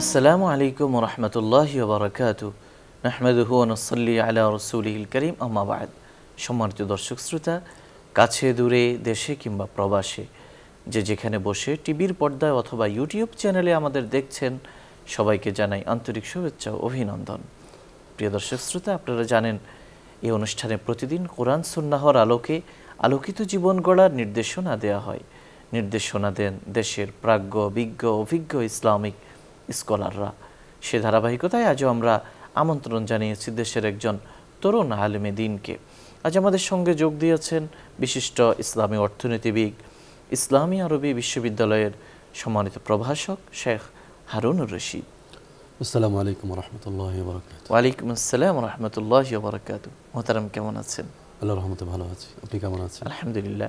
আসসালামু আলাইকুম ওয়া রাহমাতুল্লাহি ওয়া বারাকাতুহু নাহমাদুহু ওয়া নুসাল্লি আলা রাসূলিহিল কারীম আম্মা বা'দ। সম্মানিত দর্শক শ্রোতা, কাছে দূরে দেশে কিংবা প্রবাসে যে যেখানে বসে টিভির পর্দায় অথবা ইউটিউব চ্যানেলে আমাদের দেখছেন, সবাইকে জানাই আন্তরিক শুভেচ্ছা ও অভিনন্দন। প্রিয় দর্শক শ্রোতা, আপনারা জানেন এই অনুষ্ঠানে প্রতিদিন কোরআন সুন্নাহর আলোকে আলোকিত জীবন গড়ার নির্দেশনা দেয়া হয়। নির্দেশনা দেন দেশের প্রাজ্ঞ বিজ্ঞ অভিজ্ঞ ইসলামিক স্কলাররা। সে ধারাবাহিকতায় আজও আমরা আমন্ত্রণ জানিয়েছি দেশের একজন তরুণ আলেমে দ্বীনকে। আজ আমাদের সঙ্গে যোগ দিয়েছেন বিশিষ্ট ইসলামী অর্থনীতিবিদ, ইসলামী আরবি বিশ্ববিদ্যালয়ের সম্মানিত প্রভাষক শেখ হারুনুর রশিদ। আসসালামু আলাইকুম ওয়া রাহমাতুল্লাহি ওয়া বারাকাতুহু। ওয়ালাইকুম আসসালাম ওয়া রাহমাতুল্লাহি ওয়া বারাকাতুহু। মোহতারাম, কেমন আছেন? আল্লাহর রহমতে ভালো আছি, আপনি কেমন আছেন? আলহামদুলিল্লাহ।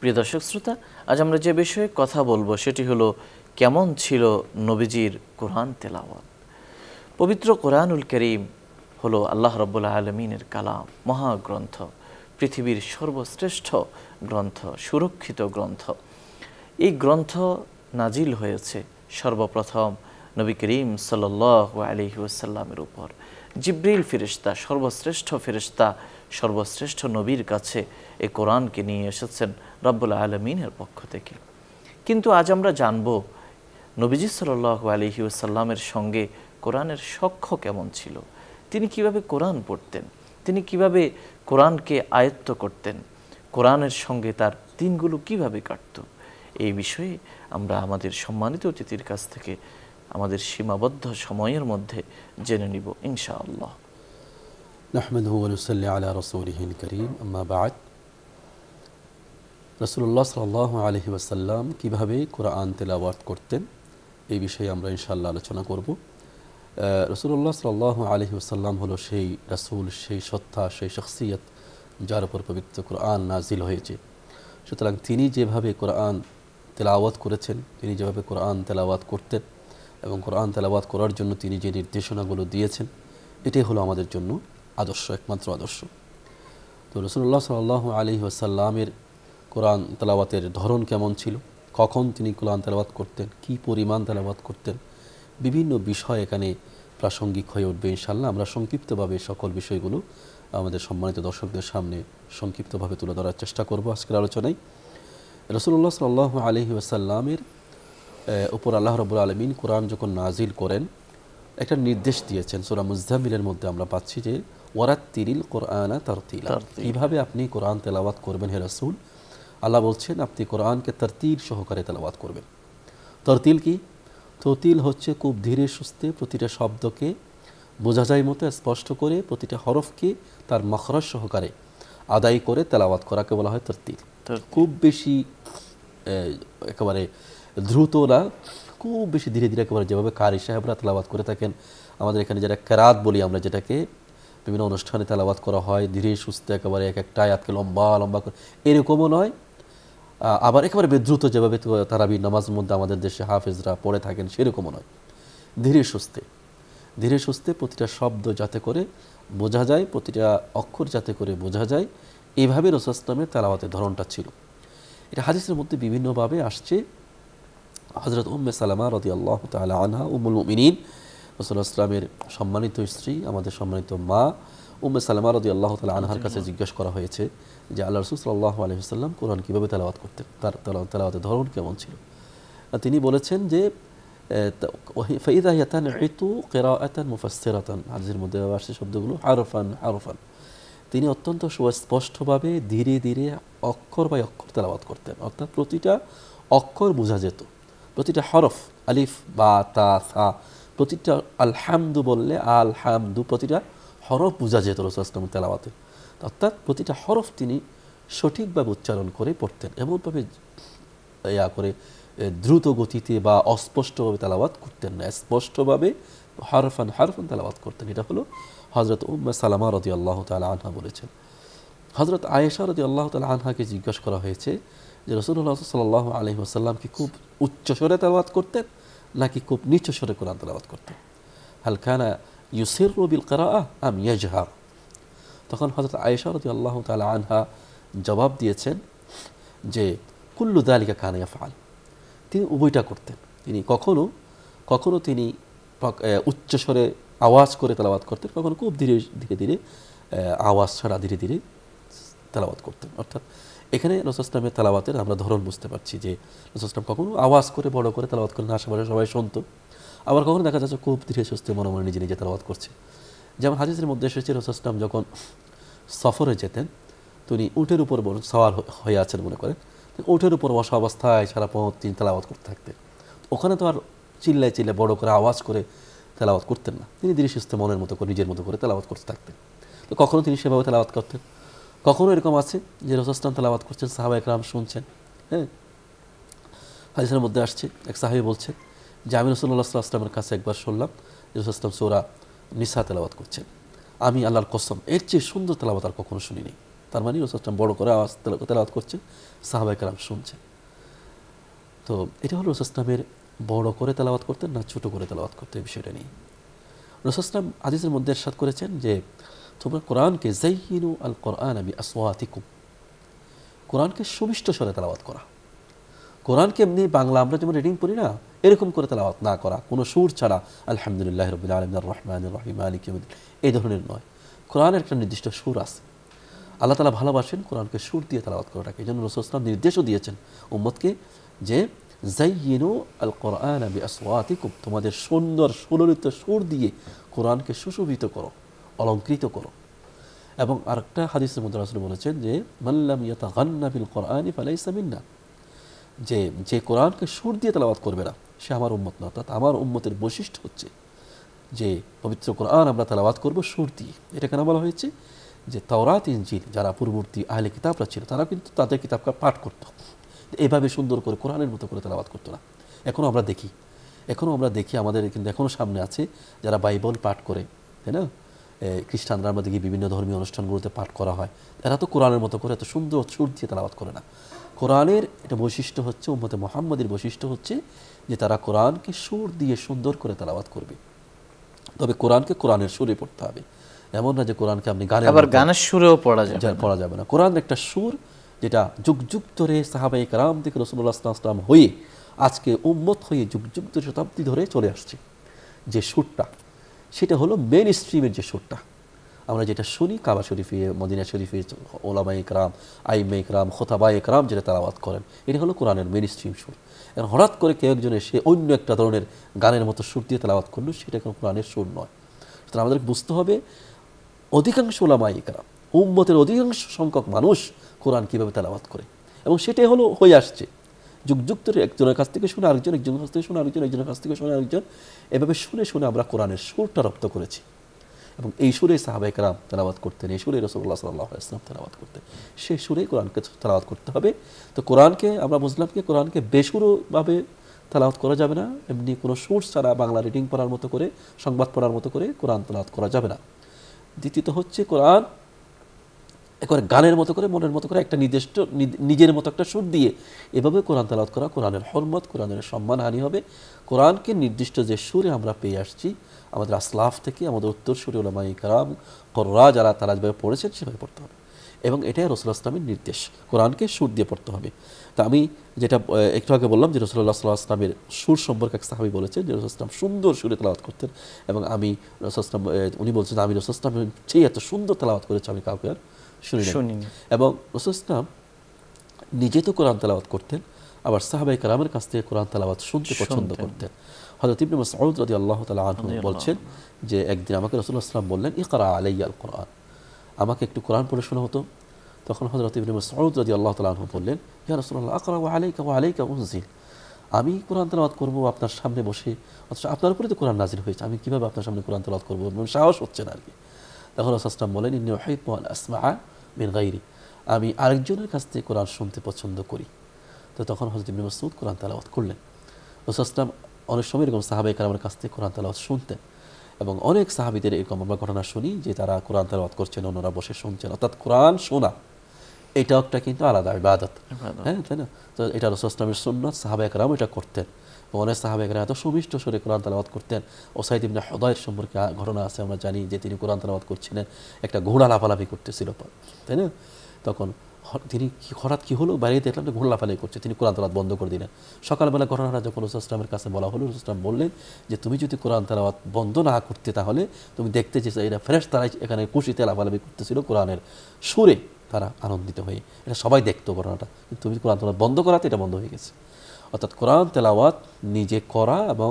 প্রিয় দর্শক শ্রোতা, আজ আমরা যে বিষয়ে কথা বলবো সেটি হলো কেমন ছিল নবীজির কোরআন তেলাওয়াত। পবিত্র কোরআনুল কারীম হলো আল্লাহ রাব্বুল আলামিনের কালাম, মহাগ্রন্থ, পৃথিবীর সর্বশ্রেষ্ঠ গ্রন্থ, সুরক্ষিত গ্রন্থ। এই গ্রন্থ নাজিল হয়েছে সর্বপ্রথম নবী করিম সাল্লাল্লাহু আলাইহি ওয়াসাল্লামের উপর। জিবরিল ফেরেশতা, সর্বশ্রেষ্ঠ ফেরেশতা, সর্বশ্রেষ্ঠ নবীর কাছে এই কোরআনকে নিয়ে এসেছেন রব্বুল আলামিনের পক্ষ থেকে। কিন্তু আজ আমরা জানব নবীজি সাল্লাল্লাহু আলাইহি ওয়াসাল্লামের সঙ্গে কোরআনের সখ্য কেমন ছিল, তিনি কিভাবে কোরআন পড়তেন, তিনি কিভাবে কোরআনকে আয়ত্ত করতেন, কোরআনের সঙ্গে তার দিনগুলো কিভাবে কাটত। এই বিষয়ে আমরা আমাদের সম্মানিত অতিথির কাছ থেকে আমাদের সীমাবদ্ধ সময়ের মধ্যে জেনে নিব ইনশাআল্লাহ। নাহমাদুহু ওয়া নুসাল্লি আলা রাসূলিহিল কারীম, আম্মা বা'দ। রাসূলুল্লাহ সাল্লাল্লাহু আলাইহি ওয়াসাল্লাম কিভাবে কোরআন তেলাওয়াত করতেন এই বিষয়ে আমরা ইনশাআল্লাহ আলোচনা করব। রাসূলুল্লাহ সাল্লাল্লাহু আলাইহি ওয়াসাল্লাম হলো সেই রাসূল, সেই সত্তা, সেই শখসিয়ত যার উপর পবিত্র কোরআন নাজিল হয়েছে। সুতরাং তিনি যেভাবে কোরআন তেলাওয়াত করেছেন, তিনি যেভাবে কোরআন তেলাওয়াত করতেন এবং কোরআন তেলাওয়াত করার জন্য তিনি যে নির্দেশনাগুলো দিয়েছেন, এটাই হলো আমাদের জন্য আদর্শ, একমাত্র আদর্শ। তো রাসূলুল্লাহ সাল্লাল্লাহু আলাইহি ওয়াসাল্লামের কোরআন তেলাওয়াতের ধরন কেমন ছিল, কখন তিনি কোরআন তেলাওয়াত করতেন, কি পরিমাণ তেলাওয়াত করতেন, বিভিন্ন বিষয় এখানে প্রাসঙ্গিক হয়ে উঠবে ইনশাআল্লাহ। আমরা সংক্ষিপ্তভাবে সকল বিষয়গুলো আমাদের সম্মানিত দর্শকদের সামনে সংক্ষিপ্তভাবে তুলে ধরার চেষ্টা করব আজকের আলোচনায়। রাসূলুল্লাহ সাল্লাল্লাহু আলাইহি ওয়াসাল্লামের উপর আল্লাহ রাব্বুল আলামিন কোরআন যখন নাজিল করেন, একটা নির্দেশ দিয়েছেন। সূরা মুজাম্মিলের মধ্যে আমরা পাচ্ছি যে ওয়ারাত্তিলিল কোরআনা তারতিলা, কিভাবে আপনি কোরআন তেলাওয়াত করবেন হে রাসূল। আল্লাহ বলছেন আপনি কোরআনকে তারতিল সহকারে তেলাওয়াত করবেন। তারতিল কি? তরতিল হচ্ছে খুব ধীরে সুস্থে প্রতিটা শব্দকে বোঝা যায় মতো স্পষ্ট করে প্রতিটা হরফকে তার মখরজ সহকারে আদায় করে তেলাওয়াত করাকে বলা হয় তারতিল। খুব বেশি একেবারে দ্রুত না, খুব বেশি ধীরে ধীরে, একেবারে যেভাবে কারি সাহেবরা তেলাওয়াত করে থাকেন, আমাদের এখানে যেটা কেরাত বলি আমরা, যেটাকে বিভিন্ন অনুষ্ঠানে তেলাওয়াত করা হয় ধীরে সুস্থে, একেবারে এক একটা আয়াতকে লম্বা লম্বা করে, এরকমও নয়। আবার একেবারে বিদ্রুত যেভাবে তারাবির নামাজের মধ্যে আমাদের দেশে হাফেজরা পড়ে থাকেন, সেরকমও নয়। ধীরে সুস্থে, ধীরে সুস্থে প্রতিটা শব্দ যাতে করে বোঝা যায়, প্রতিটা অক্ষর যাতে করে বোঝা যায়, এইভাবে রাসূল ইসলামের তেলাওয়াতের ধরনটা ছিল। এটা হাদিসের মধ্যে বিভিন্নভাবে আসছে। হযরত উম্মে সালামা রাদিয়াল্লাহু তাআলা আনহা, উম্মুল মুমিনিন, রাসূল ইসলামের সম্মানিত স্ত্রী, আমাদের সম্মানিত মা উম্মে সালামা রাদিয়াল্লাহু তাআলা আনহার কাছে জিজ্ঞেস করা হয়েছে যে আল্লাহ রাসূল সাল্লাল্লাহু আলাইহি ওয়াসাল্লাম কোরআন কীভাবে তেলাওয়াত করতেন, তার তেলাওয়াতের ধরন কেমন ছিল। তিনি বলেছেন যে ফাইযা ইয়াতানঈতু কিরাআতান মুফাসসিরাতান, হাদিসের মধ্যে আসছে শব্দগুলো হারফান হারফান। তিনি অত্যন্ত সুস্পষ্টভাবে ধীরে ধীরে অক্ষর বাই অক্ষর তেলাওয়াত করতেন, অর্থাৎ প্রতিটা অক্ষর বোঝা যেত, প্রতিটা হরফ, আলিফ বা তা সা, প্রতিটা আলহামদু বললে আলহামদু, প্রতিটা হরফ বোঝা যেত রাসূল ইসলামের তেলাওয়াতে। অর্থাৎ প্রতিটা হরফ তিনি সঠিকভাবে উচ্চারণ করে পড়তেন, এমনভাবে করে দ্রুত গতিতে বা অস্পষ্টভাবে তেলাওয়াত করতেন না, স্পষ্টভাবে হারফান হারফান তেলাওয়াত করতেন। এটা হলো হযরত উম্মে সালামা রাদিয়াল্লাহু তাআলা আনহা বলেছেন। হযরত আয়েশা রাদিয়াল্লাহু তাআলা আনহাকে জিজ্ঞাসা করা হয়েছে যে রাসূলুল্লাহ সাল্লাল্লাহু আলাইহি ওয়াসাল্লাম কি খুব উচ্চ স্বরে তেলাওয়াত করতেন নাকি খুব নিচু স্বরে কোরআন তেলাওয়াত করতেন? হাল কানা ইউসিররু বিল কিরাআহ আম ইয়াজহার? তখন হযরত আয়েশা রাদিয়াল্লাহু তাআলা আনহা জবাব দিয়েছেন যে কুল্লু যালিকা কানা ইয়াফআল, তিনি উভয়টা করতেন। তিনি কখনো কখনো তিনি উচ্চস্বরে আওয়াজ করে তেলাওয়াত করতেন, কখনো খুব ধীরে ধীরে ধীরে আওয়াজ ছাড়া ধীরে ধীরে তেলাওয়াত করতেন। অর্থাৎ এখানে রাসূল ইসলামের তেলাওয়াতের আমরা ধরন বুঝতে পারছি যে রাসূল ইসলাম কখনো আওয়াজ করে বড় করে তেলাওয়াত করেন, আশেপাশে সবাই শুনতো, আবার কখনো দেখা যাচ্ছে খুব ধীরে সুস্থে মনে মনে নিজে নিজে তেলাওয়াত করছে। যেমন হাদিসের মধ্যে এসেছে রাসূল ইসলাম যখন সফরে যেতেন তিনি উটের উপর সওয়ার হয়ে আছেন মনে করেন, উটের উপর বসা অবস্থায় সারা পথ তিনি তেলাওয়াত করতে থাকতেন। ওখানে তো আর চিল্লায় চিল্লায় বড় করে আওয়াজ করে তেলাওয়াত করতেন না, তিনি ধীরে সুস্থে মনের মতো করে নিজের মতো করে তেলাওয়াত করতে থাকতেন। তো কখনো তিনি সেভাবে তেলাওয়াত করতেন, কখনো এরকম আছে যে রাসূল ইসলাম তেলাওয়াত করছেন, সাহাবায়ে কেরাম শুনছেন। হ্যাঁ, হাদিসের মধ্যে আসছে এক সাহাবী বলছেন যে আমি রাসূলুল্লাহ সাল্লাল্লাহু আলাইহি ওয়াসাল্লামের কাছে একবার শুনলাম রাসূল ইসলাম সূরা নিসা তেলাওয়াত করছেন, আমি আল্লাহর কসম এর চেয়ে সুন্দর তেলাওয়াত আর কখনো শুনিনি। তার মানে রাসূল ইসলাম বড় করে আওয়াজ তেলাওয়াত করছেন, সাহাবায়ে কেরাম শুনছেন। তো এটা হলো রাসূল ইসলামের বড় করে তেলাওয়াত করতেন না ছোট করে তেলাওয়াত করতেন, এই বিষয়টা নিয়ে রাসূল ইসলাম হাদিসের মধ্যে ইরশাদ করেছেন যে তোমরা কোরআনকে যায়িনু আল কোরআন বিআসওয়াতিকুম, কোরআনকে সুমিষ্ট স্বরে তেলাওয়াত করা। কোরআনকে এমনি বাংলা আমরা যেমন রিডিং করি না এরকম করে তেলাওয়াত না করা, কোনো সুর ছাড়া আলহামদুলিল্লাহি রাব্বিল আলামিন আর রহমানির রহিম মালিকি ইয়াউমিদ্দিন এই ধরনের নয়। কোরআনের একটা নির্দিষ্ট সুর আছে, আল্লাহ তাআলা ভালোবাসেন কোরআনকে সুর দিয়ে তেলাওয়াত করাটাকে। এই জন্য রাসূল সাল্লাল্লাহু আলাইহি ওয়াসাল্লাম নির্দেশও দিয়েছেন উম্মতকে যে যায়িনু আল কোরআন বিআসওয়াতিকুম, তোমাদের সুন্দর সুললিত সুর দিয়ে কোরআনকে সুশোভিত করো, অলংকৃত করো। এবং আরেকটা হাদিসের মধ্যে রাসূল বলেছেন যে মান লাম ইয়াতাগান্না বিল কোরআনি ফালাইসা মিন্না, যে যে কোরআনকে সুর দিয়ে তেলাওয়াত করবে না সে আমার উম্মত না। অর্থাৎ আমার উম্মতের বৈশিষ্ট্য হচ্ছে যে পবিত্র কোরআন আমরা তেলাওয়াত করব সুর দিয়ে। এটা কেন বলা হয়েছে যে তাওরাত ইনজিল যারা পূর্ববর্তী আহলে কিতাবরা ছিল তারা কিন্তু তাদের কিতাবকে পাঠ করত, এইভাবে সুন্দর করে কোরআনের মতো করে তেলাওয়াত করতো না। এখনও আমরা দেখি আমাদের কিন্তু এখনও সামনে আছে যারা বাইবেল পাঠ করে, তাই না? খ্রিস্টানরা আমরা দেখি বিভিন্ন ধর্মীয় অনুষ্ঠানগুলোতে পাঠ করা হয়, এরা তো কোরআনের মতো করে এত সুন্দর সুর দিয়ে তেলাওয়াত করে না। কোরআনের এটা বৈশিষ্ট্য হচ্ছে, উম্মতে মুহাম্মাদের বৈশিষ্ট্য হচ্ছে যে তারা কোরআনকে সুর দিয়ে সুন্দর করে তেলাওয়াত করবে। তবে কোরআনকে কোরআনের সুরে পড়তে হবে, এমন না যে কোরআনকে আপনি গানের সুরেও পড়া যাবে না। কোরআন একটা সুর যেটা যুগ যুগ ধরে সাহাবায়ে কেরাম থেকে রাসূলুল্লাহ সাল্লাল্লাহু আলাইহি ওয়াসাল্লাম হয়ে আজকে উম্মত হয়ে যুগ যুগ ধরে শতাব্দী ধরে চলে আসছে। যে সুরটা সেটা হলো মেইন স্ট্রিমের যে সুরটা আমরা যেটা শুনি কাবা শরীফে, মদিনা শরীফে ওলামায়ে কেরাম, আইম্মায়ে কেরাম, খুতাবায়ে কেরাম যেটা তেলাওয়াত করেন, এটা হলো কোরআনের মেইন স্ট্রিম সুর। এখন হঠাৎ করে কেউ একজন এসে অন্য একটা ধরনের গানের মতো সুর দিয়ে তেলাওয়াত করলো, সেটা কোনো কোরআনের সুর নয়। সুতরাং আমাদের বুঝতে হবে অধিকাংশ ওলামায়ে কেরাম, উম্মতের অধিকাংশ সংখ্যক মানুষ কোরআন কীভাবে তেলাওয়াত করে, এবং সেটাই হলো হয়ে আসছে যুগ যুগ ধরে একজনের কাছ থেকে শুনে আরেকজন, একজনের কাছ থেকে শুনে আরেকজন, একজনের কাছ থেকে শুনে আরেকজন, এভাবে শুনে শুনে আমরা কোরআনের সুরটা রপ্ত করেছি। এবং এই সুরে সাহাবায়ে কেরাম তেলাওয়াত করতেন, এই সুরে রাসূলুল্লাহ সাল্লাল্লাহু আলাইহি ওয়াসাল্লাম তেলাওয়াত করতেন, সেই সুরেই কোরআনকে তেলাওয়াত করতে হবে। তো কোরআনকে আমরা বুঝলাম কি কোরআনকে বেসুরোভাবে তেলাওয়াত করা যাবে না, এমনি কোনো সুর ছাড়া বাংলা রিডিং পড়ার মতো করে, সংবাদ পড়ার মতো করে কোরআন তেলাওয়াত করা যাবে না। দ্বিতীয়ত হচ্ছে কোরআন একবার গানের মতো করে, মনের মতো করে একটা নির্দিষ্ট নিজের মতো একটা সুর দিয়ে এভাবে কোরআন তেলাওয়াত করা কোরআনের হরমত, কোরআনের সম্মানহানি হবে। কোরআনকে নির্দিষ্ট যে সুরে আমরা পেয়ে আসছি আমাদের আসলাফ থেকে, আমাদের উত্তরসূরি উলামায়ে কেরাম কুররা যারা তারা যেভাবে পড়েছেন সেভাবে পড়তে হবে, এবং এটাই রাসূলুল্লাহ সাল্লাল্লাহু আলাইহি ওয়াসাল্লামের নির্দেশ, কোরআনকে সুর দিয়ে পড়তে হবে। তা আমি যেটা একটু আগে বললাম যে রাসূলুল্লাহ সাল্লাল্লাহু আলাইহি ওয়াসাল্লামের সুর সম্পর্কে এক সাহাবী বলেছেন যে রাসূলুল্লাহ সাল্লাল্লাহু আলাইহি ওয়াসাল্লাম সুন্দর সুরে তেলাওয়াত করতেন, এবং আমি রাসূলুল্লাহ উনি বলছেন আমি রাসূলুল্লাহ সাল্লাল্লাহু আলাইহি ওয়াসাল্লামের চেয়ে এত সুন্দর তেলাওয়াত করেছি আমি কাউকে আর শুনিনি। এবং রাসূলুল্লাহ নিজে তো কোরআন তেলাওয়াত করতেন, আবার সাহাবায়ে কেরামের কাছ থেকে কোরআন তেলাওয়াত শুনতে পছন্দ করতেন। হযরত ইবনে মাসউদ রাদিয়াল্লাহু তাআলা আনহু বলছেন যে একদিন আমাকে রাসূলুল্লাহ সাল্লাল্লাহু আলাইহি ওয়াসাল্লাম বললেন ইকরা আলাইয়া আল কোরআন, আমাকে একটু কোরআন পড়ে শোনা হতো। তখন হযরত ইবনে মাসউদ রাদিয়াল্লাহু তাআলা আনহু বললেন ইয়া রাসূলুল্লাহ আকরা ওয়া আলাইকা উনজিল, আমি কোরআন তেলাওয়াত করব আপনার সামনে বসে, অথচ আপনার উপরে তো কোরআন নাজিল হয়েছে, আমি কিভাবে আপনার সামনে কোরআন তেলাওয়াত করব, সাহস হচ্ছে না আর কি। তখন রাসূলুল্লাহ সাল্লাল্লাহু আলাইহি ওয়াসাল্লাম বলেন ইন্নী উহিব্বু আন আসমাআ মিন গায়রি, আমি আরেকজনের কাছ থেকে কোরআন শুনতে পছন্দ করি। তো তখন হযরত ইবনে মাসউদ কোরআন তেলাওয়াত করলেন। রাসূলুল্লাহ সাল্লাল্লাহু আলাইহি ওয়াসাল্লাম অনেক সময় এরকম সাহাবায়ে কেরামের কাছ থেকে কোরআন তেলাওয়াত শুনতেন, এবং অনেক সাহাবীদের এরকম আমরা ঘটনা শুনি যে তারা কোরআন তেলাওয়াত করছেন, অন্যরা বসে শুনছেন। অর্থাৎ কোরআন শোনা এটাও একটা কিন্তু আলাদা ইবাদত, হ্যাঁ তাই না? তো এটা রাসূলুল্লাহ সাল্লাল্লাহু আলাইহি ওয়াসাল্লামের সুন্নাত, সাহাবায়ে কেরাম এটা করতেন, এবং অনেক সাহাবায়ে কেরাম এত সুমিষ্ট সুরে কোরআন তেলাওয়াত করতেন। উসাইদ ইবনে হুদায়র সম্পর্কে ঘটনা আছে, আমরা জানি যে তিনি কোরআন তেলাওয়াত করছিলেন, একটা ঘোড়া লাফালাফি করতেছিল, তাই না? তখন তিনি হঠাৎ কী হলো, বাইরে দেখলাম যে ঘোরাফালাই করছে, তিনি কোরআন তেলাওয়াত বন্ধ করে দিলেন। সকালবেলা ঘটনাটা যখন রাসূল ইসলামের কাছে বলা হলো, রাসূল ইসলাম বললেন যে তুমি যদি কোরআন তেলাওয়াত বন্ধ না করতে তাহলে তুমি দেখতে যে এরা ফেরেশতারাই এখানে খুশিতে লাফালাফি করতেছিল কোরআনের সুরে, তারা আনন্দিত হয়ে, এটা সবাই দেখতো ঘটনাটা, কিন্তু তুমি কোরআন তেলাওয়াত বন্ধ করাতে এটা বন্ধ হয়ে গেছে। অর্থাৎ কোরআন তেলাওয়াত নিজে করা এবং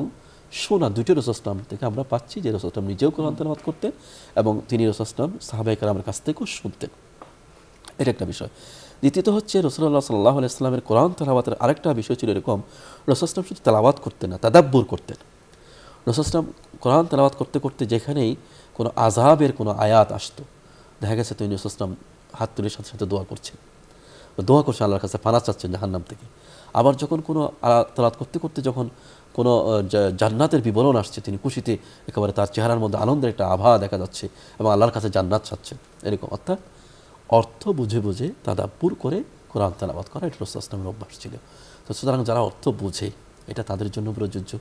শোনা দুটো রাসূল ইসলাম থেকে আমরা পাচ্ছি যে রাসূল ইসলাম নিজেও কোরআন তেলাওয়াত করতেন এবং তিনি রাসূল ইসলাম সাহাবায়ে কেরামের কাছ থেকেও শুনতেন। এটা একটা বিষয়। দ্বিতীয়ত হচ্ছে রাসূলুল্লাহ সাল্লাল্লাহু আলাইহি ওয়াসাল্লামের কোরআন তেলাওয়াতের আরেকটা বিষয় ছিল এরকম, রাসূল ইসলাম শুধু তেলাওয়াত করতেন না, তাদাব্বুর করতেন। রাসূল ইসলাম কোরআন তেলাওয়াত করতে করতে যেখানেই কোনো আযাবের কোনো আয়াত আসতো, দেখা গেছে তিনি রাসূল ইসলাম হাত তুলে সাথে সাথে দোয়া করছেন, দোয়া করছেন আল্লাহর কাছে, পানাহ চাচ্ছেন জাহান্নাম থেকে। আবার যখন কোনো তেলাওয়াত করতে করতে যখন কোনো জান্নাতের বিবরণ আসছে, তিনি খুশিতে একেবারে তার চেহারার মধ্যে আনন্দের একটা আভা দেখা যাচ্ছে এবং আল্লাহর কাছে জান্নাত চাচ্ছেন, এরকম। অর্থাৎ অর্থ বুঝে বুঝে তাদাব্বুর করে কোরআন তেলাওয়াত করা, এটা রাসূল ইসলামের অভ্যাস ছিল। তো সুতরাং যারা অর্থ বুঝে, এটা তাদের জন্য প্রযোজ্য।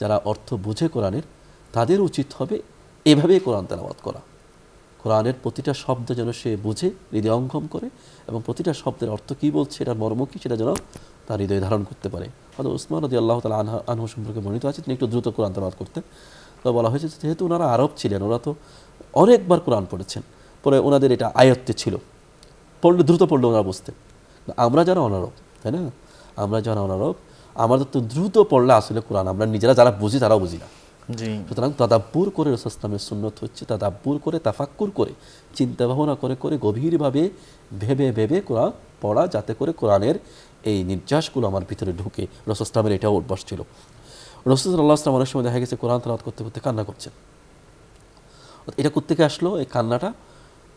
যারা অর্থ বুঝে কোরআনের, তাদের উচিত হবে এভাবেই কোরআন তেলাওয়াত করা। কোরআনের প্রতিটা শব্দ যেন সে বুঝে হৃদয়ঙ্গম করে এবং প্রতিটা শব্দের অর্থ কী বলছে, এটার মর্ম কী, সেটা যেন তার হৃদয়ে ধারণ করতে পারে। হয়তো উসমান রাদিয়াল্লাহু তাআলা আনহু সম্পর্কে বর্ণিত আছে, তিনি একটু দ্রুত কোরআন তেলাওয়াত করতেন। তো বলা হয়েছে যেহেতু ওনারা আরব ছিলেন, ওরা তো অনেকবার কোরআন পড়েছেন, পরে ওনাদের এটা আয়ত্তে ছিল, পড়লে দ্রুত পড়লে ওনারা বুঝতেন। আমরা যারা অনারব, তাই না, আমরা যারা অনারব, আমাদের তো দ্রুত পড়লে আসলে কোরআন আমরা নিজেরা যারা বুঝি তারাও বুঝি না। সুতরাং তাদাব্বুর করে রাসূল ইসলামের সুন্নত হচ্ছে তাদাব্বুর করে, তাফাক্কুর করে, চিন্তা ভাবনা করে করে গভীরভাবে ভেবে ভেবে কোরআন পড়া, যাতে করে কোরআনের এই নির্যাসগুলো আমার ভিতরে ঢুকে। রাসূল ইসলামের এটাও অভ্যাস ছিল। রাসূল সাল্লাল্লাহু আলাইহি ওয়াসাল্লাম অনেক সময় দেখা গেছে কোরআন তেলাওয়াত করতে করতে কান্না করছেন। এটা কোত্থেকে আসলো এই কান্নাটা?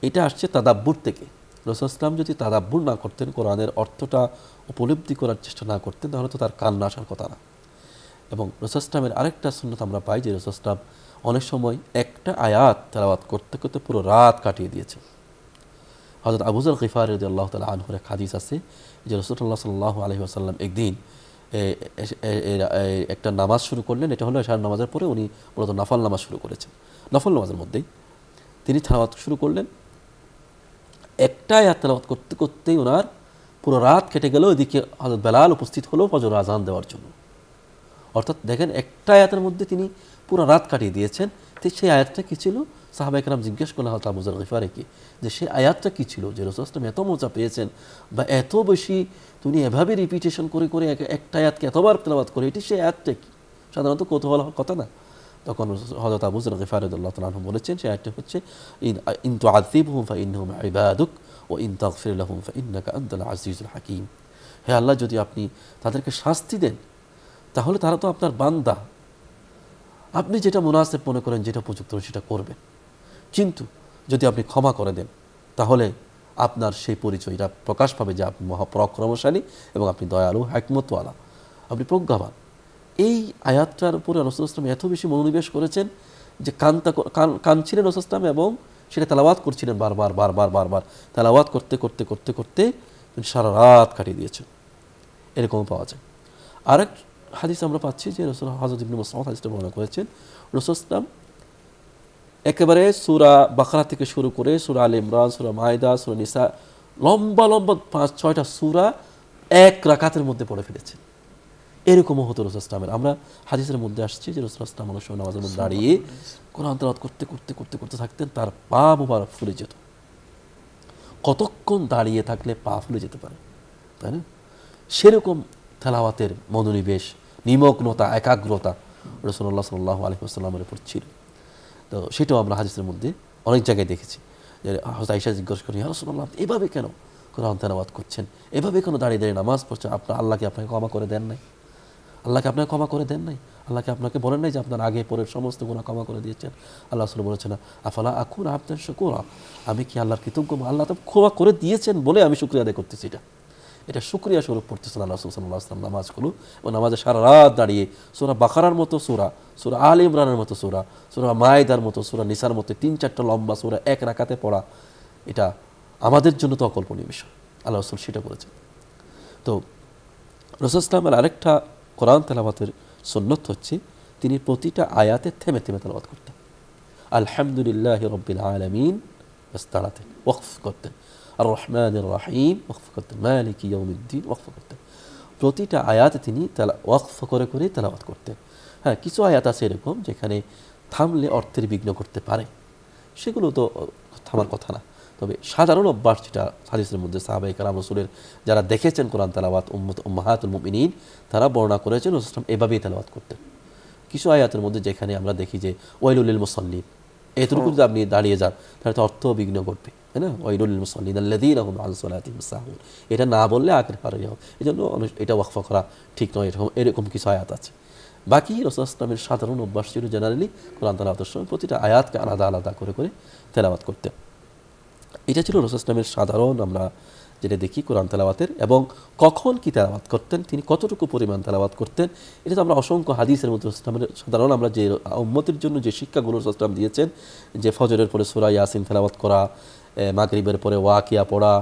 এটা আসছে তাদাব্বুর থেকে। রাসূল ইসলাম যদি তাদাব্বুর না করতেন, কোরআনের অর্থটা উপলব্ধি করার চেষ্টা না করতেন, তাহলে তো তার কান্না আসার কথা না। এবং রাসূল ইসলামের আরেকটা সুন্নাত আমরা পাই যে রাসূল ইসলাম অনেক সময় একটা আয়াত তেলাওয়াত করতে করতে পুরো রাত কাটিয়ে দিয়েছেন। হযরত আবু যর গিফারী রাদিয়াল্লাহু তাআলা আনহুর এক হাদিস আছে যে রাসূলুল্লাহ সাল্লাল্লাহু আলাইহি ওয়াসাল্লাম একদিন একটা নামাজ শুরু করলেন। এটা হলো এশার নামাজের পরে উনি মূলত নফল নামাজ শুরু করেছেন। নফল নামাজের মধ্যেই তিনি তেলাওয়াত শুরু করলেন। একটা আয়াত তেলাওয়াত করতে করতেই ওনার পুরো রাত কেটে গেল। এদিকে হযরত বেলাল উপস্থিত হলো ফজর আযান দেওয়ার জন্য। অর্থাৎ দেখেন, একটা আয়াতের মধ্যে তিনি পুরো রাত কাটিয়ে দিয়েছেন। তো সেই আয়াতটা কী ছিল? সাহাবায়ে কেরাম জিজ্ঞেস করলেন হযরত আবু যর গিফারীকে যে সেই আয়াতটা কী ছিল, যে রাসূল সাল্লাল্লাহু আলাইহি ওয়াসাল্লাম এত মজা পেয়েছেন বা এত বেশি তুমি এভাবে রিপিটেশন করে করে একটা আয়াতকে এতবার তেলাওয়াত করে, এটি সেই আয়াতটা কি? সাধারণত কৌতূহল হওয়ার কথা না। তখন হযরত আবু যর গিফারী রাদিয়াল্লাহু তাআলা আনহু বলেছেন সেই আয়াতটা হচ্ছে ইন তুআযিবহুম ফাইন্নাহুম ইবাদুক ওয়া ইন তাগফির লাহুম ফাইন্নাকা আনতাল আজিজুল হাকীম। হে আল্লাহ, যদি আপনি তাদেরকে শাস্তি দেন তাহলে তারা তো আপনার বান্দা, আপনি যেটা মুনাসিব মনে করেন, যেটা উপযুক্ত সেটা করবেন। কিন্তু যদি আপনি ক্ষমা করে দেন তাহলে আপনার সেই পরিচয়টা প্রকাশ পাবে যে আপনি মহাপরাক্রমশালী এবং আপনি দয়ালু, হিকমতওয়ালা, আপনি প্রজ্ঞাবান। এই আয়াতটার উপরে রাসূল সাল্লাল্লাহু আলাইহি ওয়াসাল্লাম এত বেশি মনোনিবেশ করেছেন যে কাঁদছিলেন রাসূল সাল্লাল্লাহু আলাইহি ওয়াসাল্লাম এবং সেটা তেলাওয়াত করছিলেন বারবার বারবার বারবার। তেলাওয়াত করতে করতে করতে করতে সারা রাত কাটিয়ে দিয়েছেন, এরকম পাওয়া যায়। আরেক হাদিস আমরা পাচ্ছি যে রাসূল হযরত ইবনে মাসউদ হাদিসটা বর্ণনা করেছেন, রাসূল সাল্লাল্লাহু আলাইহি ওয়াসাল্লাম একেবারে সূরা বাকারা থেকে শুরু করে সূরা আলে ইমরান, সূরা মাইদা, সূরা নিসা, লম্বা লম্বা 5-6টা সূরা এক রাকাতের মধ্যে পড়ে ফেলেছেন। এরকমও হতো রাসূল সাল্লাল্লাহু আলাইহি ওয়াসাল্লাম। আমরা হাদিসের মধ্যে আসছি যে রাসূল সাল্লাল্লাহু আলাইহি ওয়াসাল্লাম অনেক সময় নামাজের মধ্যে দাঁড়িয়ে কোরআন তেলাওয়াত করতে করতে করতে করতে থাকতেন, তার পা মুবারক ফুলে যেত। কতক্ষণ দাঁড়িয়ে থাকলে পা ফুলে যেতে পারে, তাই না? সেরকম তেলাওয়াতের মনোনিবেশ, নিমগ্নতা, একাগ্রতা রাসূলুল্লাহ সাল্লাল্লাহু আলাইহি ওয়াসাল্লামের উপর ছিল। তো সেটাও আমরা হাদিসের মধ্যে অনেক জায়গায় দেখেছি যে হযরত আয়েশা জিজ্ঞেস করেন, ইয়া রাসূলুল্লাহ, আপনি এভাবে কেন কোরআন তেলাওয়াত করছেন, এভাবে কেন দাঁড়িয়ে দাঁড়িয়ে নামাজ পড়ছেন? আপনার আল্লাহকে আপনাকে ক্ষমা করে দেন নাই? আল্লাহকে আপনাকে ক্ষমা করে দেন নাই? আল্লাহকে আপনাকে বলেন নাই যে আপনার আগে পরের সমস্ত গুনাহ ক্ষমা করে দিয়েছেন? আল্লাহ রাসূল বলেছেন, আফালা আকুনা আবদান শাকুরা, আমি কি আল্লাহর কৃতজ্ঞ? আল্লাহ তো ক্ষমা করে দিয়েছেন বলে আমি শুকরিয়া আদায় করতেছি। এটা শুকরিয়া স্বরূপ পড়তেছেন আল্লাহ রাসূল সাল্লাল্লাহু আলাইহি ওয়াসাল্লাম নামাজগুলো। এবং নামাজে সারা রাত দাঁড়িয়ে সূরা বাকারার মতো সূরা, সূরা আলে ইমরানের মতো সূরা, সূরা মাইদার মতো সূরা, নিসার মতো 3-4টা লম্বা সূরা এক রাকাতে পড়া, এটা আমাদের জন্য তো অকল্পনীয় বিষয়। আল্লাহ রাসূল সেটা করেছেন। তো রাসূল সাল্লাল্লাহু আলাইহি আরেকটা কোরআন তেলাওয়াতের সুন্নাত হচ্ছে তিনি প্রতিটা আয়াতে থেমে থেমে তেলাওয়াত করতেন। আলহামদুলিল্লাহি রাব্বিল আলামিন বাস দাঁড়াতেন, ওয়াকফ করতেন। আর রহমানির রহিম ওয়াকফ করতেন, মালিক ইয়াউমিদ্দিন ওয়াকফ করতেন। প্রতিটা আয়াতে তিনি ওয়াকফ করে করে তেলাওয়াত করতেন। হ্যাঁ, কিছু আয়াত আছে এরকম যেখানে থামলে অর্থের বিঘ্ন করতে পারে, সেগুলো তো থামার কথা না। তবে সাধারণ অভ্যাস যেটা হাদিসের মধ্যে সাহাবায়ে কেরাম রাসূলের যারা দেখেছেন কোরআন তেলাওয়াত, উম্মাহাতুল মুমিনিন, তারা বর্ণনা করেছেন রাসূল সাল্লাল্লাহু আলাইহি ওয়াসাল্লাম এভাবেই তেলাওয়াত করতেন। কিছু আয়াতের মধ্যে যেখানে আমরা দেখি যে ওয়াইলুল লিল মুসাল্লিন, এতটুকু যদি আপনি দাঁড়িয়ে যান তাহলে তো অর্থ বিঘ্ন করবে, তাই না? ওয়াইলুল লিল মুসাল্লিন আল্লাযীনা হুম আন সালাতিহিম সাহুন, এটা না বললে আখের পারে যাও, এজন্য এটা ওয়াকফ করা ঠিক নয়। এরকম কিছু আয়াত আছে। বাকি রাসূল সাল্লাল্লাহু আলাইহি ওয়াসাল্লামের সাধারণ অভ্যাস ছিল জেনারেলি কোরআন তেলাওয়াতের সময় প্রতিটা আয়াতকে আলাদা আলাদা করে করে তেলাওয়াত করতেন। এটা ছিল রাসূল সাল্লাল্লাহু আলাইহি ওয়াসাল্লামের সাধারণ আমরা যেটা দেখি কোরআন তেলাওয়াতের। এবং কখন কি তেলাওয়াত করতেন, তিনি কতটুকু পরিমাণ তেলাওয়াত করতেন, এটা তো আমরা অসংখ্য হাদিসের মধ্যে সাধারণ আমরা যে উম্মতের জন্য যে শিক্ষাগুলো রাসূল সাল্লাল্লাহু আলাইহি ওয়াসাল্লাম দিয়েছেন, যে ফজরের পরে সূরা ইয়াসিন তেলাওয়াত করা, মাগরিবের পরে ওয়াকিয়া পড়া,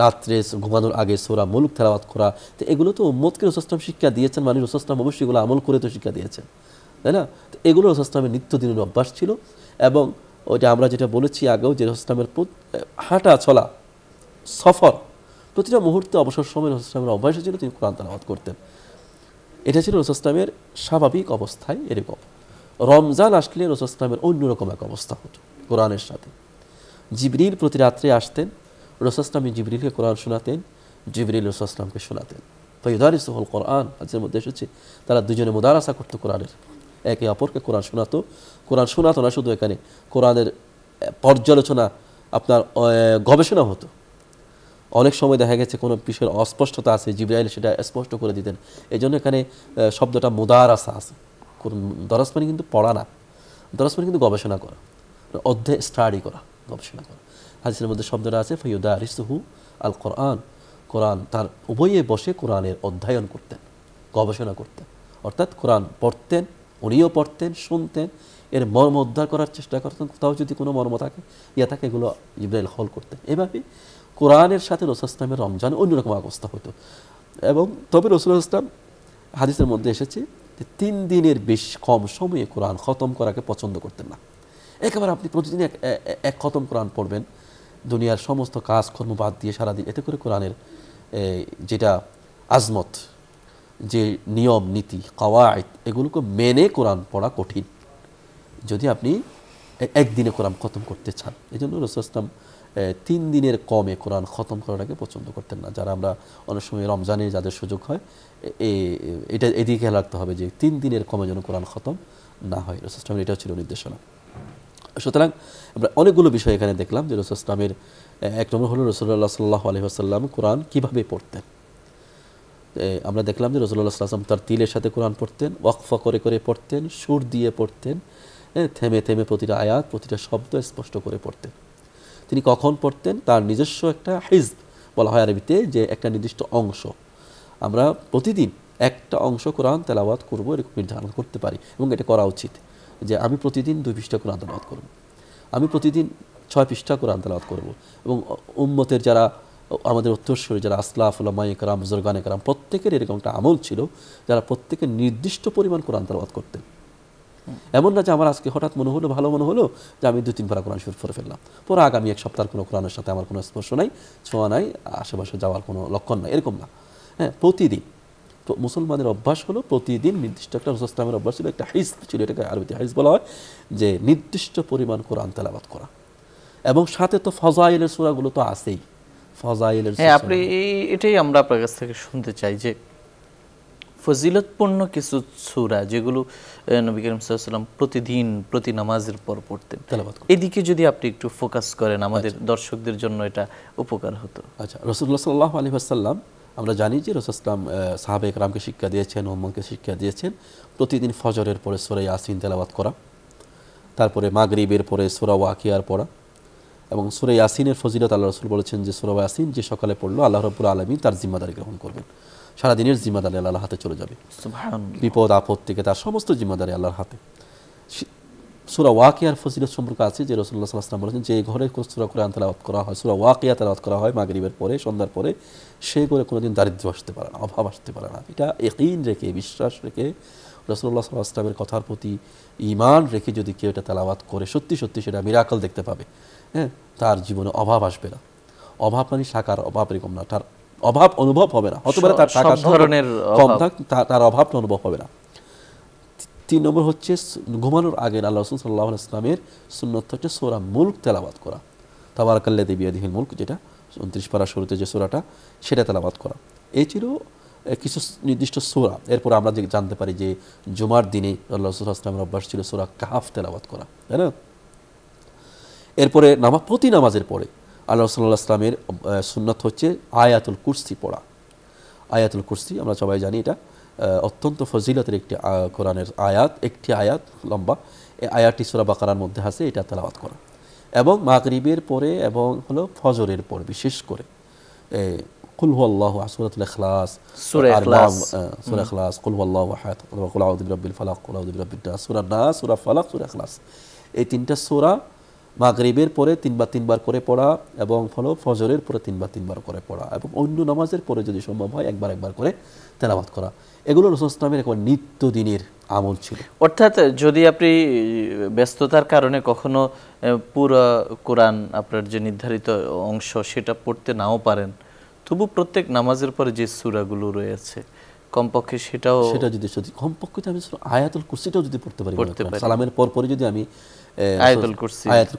রাত্রে ঘুমানোর আগে সূরা মুলক তেলাওয়াত করা, তো এগুলো তো উম্মতকে রাসূল সাল্লাল্লাহু আলাইহি ওয়াসাল্লাম শিক্ষা দিয়েছেন, মানে রাসূল সাল্লাল্লাহু আলাইহি ওয়াসাল্লাম অবশ্যই এগুলো আমল করে তো শিক্ষা দিয়েছেন, তাই না? তো এগুলো রাসূল সাল্লাল্লাহু আলাইহি ওয়াসাল্লামের নিত্যদিনের অভ্যাস ছিল। এবং ওইটা আমরা যেটা বলেছি আগেও যে রাসূল সাল্লাল্লাহু আলাইহি ওয়াসাল্লামের হাঁটা চলা, সফর, প্রতিটা মুহূর্তে অবসর সময় রাসূল সাল্লাল্লাহু আলাইহি ওয়াসাল্লামের অভ্যাস ছিল তিনি কোরআন তেলাওয়াত করতেন। এটা ছিল রাসূল সাল্লাল্লাহু আলাইহি ওয়াসাল্লামের স্বাভাবিক অবস্থায় এরকম। রমজান আসলে রাসূল সাল্লাল্লাহু আলাইহি ওয়াসাল্লামের অন্যরকম এক অবস্থা হতো কোরআনের সাথে। জিবরিল প্রতি রাত্রে আসতেন, রাসূল সাল্লাল্লাহু আলাইহি ওয়াসাল্লাম জিবরিলকে কোরআন শোনাতেন, জিবরিল রাসূল সাল্লাল্লাহু আলাইহি ওয়াসাল্লামকে শোনাতেন। ফায়ুদারিসুহুল কোরআন, হাদিসের মধ্যে এসেছে তারা দুজনে মুদারাসা করতো কোরআনের, একে অপরকে কোরআন শোনাতো। কোরআন শোনাতো না শুধু, এখানে কোরআনের পর্যালোচনা, আপনার গবেষণা হতো। অনেক সময় দেখা গেছে কোনো বিষয়ের অস্পষ্টতা আছে, জিবরাইল সেটা স্পষ্ট করে দিতেন। এই জন্য এখানে শব্দটা মুদারাসা আছে। দরাস মানে কিন্তু পড়া না, দরাস মানে কিন্তু গবেষণা করা, অধ্যায় স্টাডি করা, গবেষণা করা। হাদিসের মধ্যে শব্দটা আছে ফায়ুদারিসুহু আল কোরআন, কোরআন তার উভয়ে বসে কোরআনের অধ্যয়ন করতেন, গবেষণা করতেন। অর্থাৎ কোরআন পড়তেন, উনিও পড়তেন, শুনতেন, এর মর্ম উদ্ধার করার চেষ্টা করতেন। কোথাও যদি কোনো মর্ম থাকে থাকে এগুলো জিবরাইল হল করতেন। এভাবে কোরআনের সাথে রাসূল সাল্লাল্লাহু আলাইহি ওয়াসাল্লামের রমজান অন্যরকম অবস্থা হতো। এবং তবে রাসূল সাল্লাল্লাহু আলাইহি ওয়াসাল্লাম হাদিসের মধ্যে এসেছে যে 3 দিনের বেশি কম সময়ে কোরআন খতম করাকে পছন্দ করতেন না। একেবারে আপনি প্রতিদিন এক খতম কোরআন পড়বেন, দুনিয়ার সমস্ত কাজ কর্ম বাদ দিয়ে সারাদিন, এতে করে কোরআনের যেটা আজমত, যে নিয়ম নীতি কাওয়ায়েদ, এগুলোকে মেনে কোরআন পড়া কঠিন যদি আপনি একদিনে কোরআন খতম করতে চান। এই জন্য রাসূল সাল্লাল্লাহু আলাইহি ওয়াসাল্লাম 3 দিনের কমে কোরআন খতম করাটাকে পছন্দ করতেন না। যারা আমরা অনেক সময় রমজানে যাদের সুযোগ হয়, এটা এদিকে খেয়াল রাখতে হবে যে 3 দিনের কমে যেন কোরআন খতম না হয়। রাসূল সাল্লাল্লাহু আলাইহি ওয়াসাল্লাম এটাও ছিল নির্দেশনা। সুতরাং আমরা অনেকগুলো বিষয় এখানে দেখলাম যে রাসূল সাল্লাল্লাহু আলাইহি ওয়াসাল্লামের এক নম্বর হলো রাসূলুল্লাহ সাল্লাল্লাহু আলাইহি ওয়াসাল্লাম কোরআন কিভাবে পড়তেন। আমরা দেখলাম যে রাসূলুল্লাহ সাল্লাল্লাহু আলাইহি ওয়াসাল্লাম তার তিলের সাথে কোরআন পড়তেন, ওয়াকফা করে করে পড়তেন, সুর দিয়ে পড়তেন, থেমে থেমে প্রতিটা আয়াত প্রতিটা শব্দ স্পষ্ট করে পড়তেন। তিনি কখন পড়তেন, তার নিজস্ব একটা হিজব বলা হয় আরবিতে, যে একটা নির্দিষ্ট অংশ, আমরা প্রতিদিন একটা অংশ কোরআন তেলাওয়াত করব এরকম নির্ধারণ করতে পারি, এবং এটা করা উচিত। যে আমি প্রতিদিন 2 পৃষ্ঠা কোরআন তেলাওয়াত করব, আমি প্রতিদিন 6 পৃষ্ঠা কোরআন তেলাওয়াত করব। এবং উম্মতের যারা আমাদের উত্তরসূরি যারা আসলাফ উলামায়ে কেরাম বুজুর্গানে কেরাম, প্রত্যেকের এরকম একটা আমল ছিল, যারা প্রত্যেকের নির্দিষ্ট পরিমাণ কোরআন তেলাওয়াত করতেন। এমন না যে আমার আজকে হঠাৎ মনে হলো, ভালো মনে হলো যে আমি 2-3 পারা কোরআন শরীফ পড়ে ফেললাম, পরে আগামী এক সপ্তাহের কোনো কোরআনের সাথে আমার কোনো স্পর্শ নাই, ছোঁয়া নাই, আশেপাশে যাওয়ার কোনো লক্ষণ নাই, এরকম না। হ্যাঁ, প্রতিদিন মুসলমানের অভ্যাস হলো প্রতিদিন নির্দিষ্ট একটা রাসূল সাল্লাল্লাহু আলাইহি ওয়াসাল্লামের অভ্যাস ছিল, একটা হিজব ছিল, এটাকে আরবিতে হিজব বলা হয়, যে নির্দিষ্ট পরিমাণ কোরআন তেলাওয়াত করা। এবং সাথে তো ফজাইলের সূরাগুলো তো আছেই, ফজাইলের। হ্যাঁ, আপনি এটাই আমরা আপনার কাছ থেকে শুনতে চাই যে ফজিলতপূর্ণ কিছু সূরা যেগুলো নবী করিম সাল্লাল্লাহু আলাইহি ওয়াসাল্লাম প্রতিদিন প্রতি নামাজের পর পড়তেন, এদিকে যদি আপনি একটু ফোকাস করেন আমাদের দর্শকদের জন্য এটা উপকার হতো। আচ্ছা, রাসূলুল্লাহ সাল্লাল্লাহু আলাইহি ওয়াসাল্লাম আমরা জানি যে রাসূল সাল্লাল্লাহু আলাইহি ওয়াসাল্লাম সাহাবায়ে কেরামকে শিক্ষা দিয়েছেন, উম্মতকে শিক্ষা দিয়েছেন প্রতিদিন ফজরের পরে সূরা ইয়াসিন তেলাওয়াত করা, তারপরে মাগরিবের পরে সূরা ওয়াকিয়ার পড়া। এবং সূরা ইয়াসিনের ফজিলত আল্লাহ রাসূল বলেছেন যে সূরা ইয়াসিন যে সকালে পড়লো আল্লাহ রাব্বুল আলামিন তার জিম্মাদারি গ্রহণ করবেন, সারাদিনের জিম্মাদারি আল্লাহর হাতে চলে যাবে, সুবহানাল্লাহ, বিপদ আপদ থেকে তার সমস্ত জিম্মাদারি আল্লাহর হাতে। সূরা ওয়াকিয়ার ফজিলত সম্পর্কে আছে যে রাসূলুল্লাহ সাল্লাল্লাহু আলাইহি ওয়াসাল্লাম বলেছেন যে ঘরে সূরা কোরআন তেলাওয়াত করা হয়, সূরা ওয়াকিয়া তেলাওয়াত করা হয় মাগরিবের পরে, সন্ধ্যার পরে, সে ঘরে কোনোদিন দারিদ্র্য আসতে পারে না, অভাব আসতে পারে না। এটা ইয়াকিন রেখে, বিশ্বাস রেখে, রাসূলুল্লাহ সাল্লাল্লাহু আলাইহি ওয়াসাল্লামের কথার প্রতি ঈমান রেখে যদি কেউ এটা তেলাওয়াত করে, সত্যি সত্যি সেটা মিরাকল দেখতে পাবে। হ্যাঁ, তার জীবনে অভাব আসবে না, অভাব মানে সাকার অভাব এরকম না, তার অভাব অনুভব হবে না, হতে পারে তার টাকা সব ধরনের কম অভাব। থাক, তার অভাবটা অনুভব হবে না। 3 নম্বর হচ্ছে ঘুমানোর আগে আল্লাহ রাসূল সাল্লাল্লাহু আলাইহি ওয়াসাল্লামের সুন্নাত হচ্ছে সূরা মুলক তেলাওয়াত করা, তাবারাকাল্লাযী বিয়াদিহিল মুলক, যেটা 29 পারা শুরুতে যে সূরাটা, সেটা তেলাওয়াত করা। এই ছিল কিছু নির্দিষ্ট সূরা। এরপর আমরা যে জানতে পারি যে জুমার দিনে আল্লাহ রাসূল সাল্লাল্লাহু আলাইহি ওয়াসাল্লামের অভ্যাস ছিল সূরা কাহফ তেলাওয়াত করা, তাই না? এরপরে প্রতি নামাজের পরে আল্লাহ রাসূল সাল্লাল্লাহু আলাইহি ওয়াসাল্লামের সুন্নাত হচ্ছে আয়াতুল কুরসি পড়া। আয়াতুল কুরসি আমরা সবাই জানি এটা অত্যন্ত ফজিলতের একটি কোরআনের আয়াত, একটি আয়াত লম্বা। এই আয়াতটি সূরা বাকারার মধ্যে আছে, এটা তেলাওয়াত করা। এবং মাগরিবের পরে এবং হলো ফজরের পরে বিশেষ করে কুল হুয়াল্লাহু আহাদ, সূরাতুল ইখলাস, সূরা ইখলাস, সূরা ইখলাস, কুল হুয়াল্লাহু আহাদ, কুল আউযু বিরাব্বিল ফালাক, কুল আউযু বিরাব্বিন নাস, সূরা নাস, সূরা ফালাক, সূরা ইখলাস, এই 3টা সূরা মাগরিবের পরে 3বার করে পড়া এবং হলো ফজরের পরে 3বার করে পড়া এবং অন্য নামাজের পরে যদি সম্ভব হয় একবার করে তেলাওয়াত করা। এগুলো রাসূল সাল্লাল্লাহু আলাইহি ওয়াসাল্লামের একবার নিত্যদিনের আমল ছিল। অর্থাৎ যদি আপনি ব্যস্ততার কারণে কখনো পুরো কোরআন আপনার যে নির্ধারিত অংশ সেটা পড়তে নাও পারেন, তবু প্রত্যেক নামাজের পরে যে সূরাগুলো রয়েছে কমপক্ষে সেটা যদি কমপক্ষে আমি আয়াতুল কুরসিটাও যদি পড়তে পারি, সালামের পরে যদি আমি আয়াতুল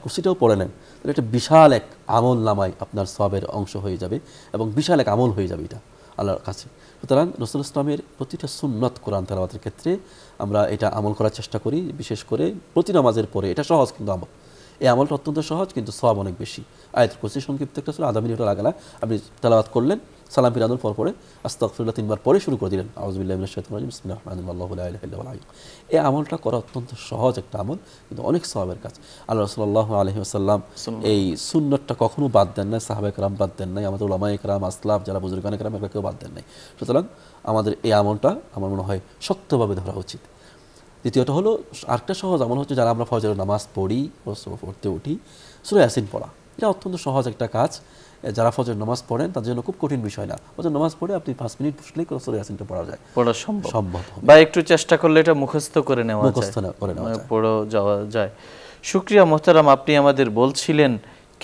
কুরসিটাও পড়ে নেন, তাহলে একটা বিশাল এক আমল নামায় আপনার সওয়াবের অংশ হয়ে যাবে এবং বিশাল এক আমল হয়ে যাবে এটা আল্লাহর কাছে। সুতরাং রাসূল ইসলামের প্রতিটা সুন্নাত কোরআন তেলাওয়াতের ক্ষেত্রে আমরা এটা আমল করার চেষ্টা করি, বিশেষ করে প্রতি নামাজের পরে। এটা সহজ কিন্তু আমল, এই আমলটা অত্যন্ত সহজ কিন্তু সওয়াব অনেক বেশি। আয়াতুল কুরসি সংক্ষিপ্ত একটা সূরা, আধা মিনিটও লাগে না। আপনি তেলাওয়াত করলেন, সালাম ফিরানোর পরে আস্তাগফিরুল্লাহ 3বার পরে শুরু করে দিলেন, আউযু বিল্লাহি মিনাশ শাইতানির রাজিম, বিসমিল্লাহির রহমানির রহিম, আল্লাহু লা ইলাহা ইল্লা হুয়াল হাইয়্যুল কাইয়্যুম। এই আমলটা করা অত্যন্ত সহজ একটা আমল কিন্তু অনেক সওয়াবের কাজ। আল্লাহ রাসূল সাল্লাল্লাহু আলাইহি ওয়াসাল্লাম এই সুন্নাতটা কখনো বাদ দেন না, সাহাবায়ে কেরাম বাদ দেন নাই, আমাদের উলামায়ে কেরাম, আসলাফ যারা বুজুর্গানে কেরাম, এগুলো কেউ বাদ দেন নাই। সুতরাং আমাদের এই আমলটা আমার মনে হয় শক্তভাবে ধরা উচিত। দ্বিতীয়টা হলো আরেকটা সহজ আমল হচ্ছে, যারা আমরা ফজরের নামাজ পড়ি, পড়তে উঠি, সূরা ইয়াসিন পড়া। এটা অত্যন্ত সহজ একটা কাজ। যারা ফজর নামাজ পড়েন তাদের জন্য খুব কঠিন বিষয় না। ফজর নামাজ পড়ে আপনি 5 মিনিট বসলেই সূরা ইয়াসিনটা পড়া যায়, পড়া সম্ভব হবে। বা একটু চেষ্টা করলে এটা মুখস্থ করে নেওয়া যায়, পড়ে যাওয়া যায়। শুকরিয়া মোহতারাম, আপনি আমাদের বলছিলেন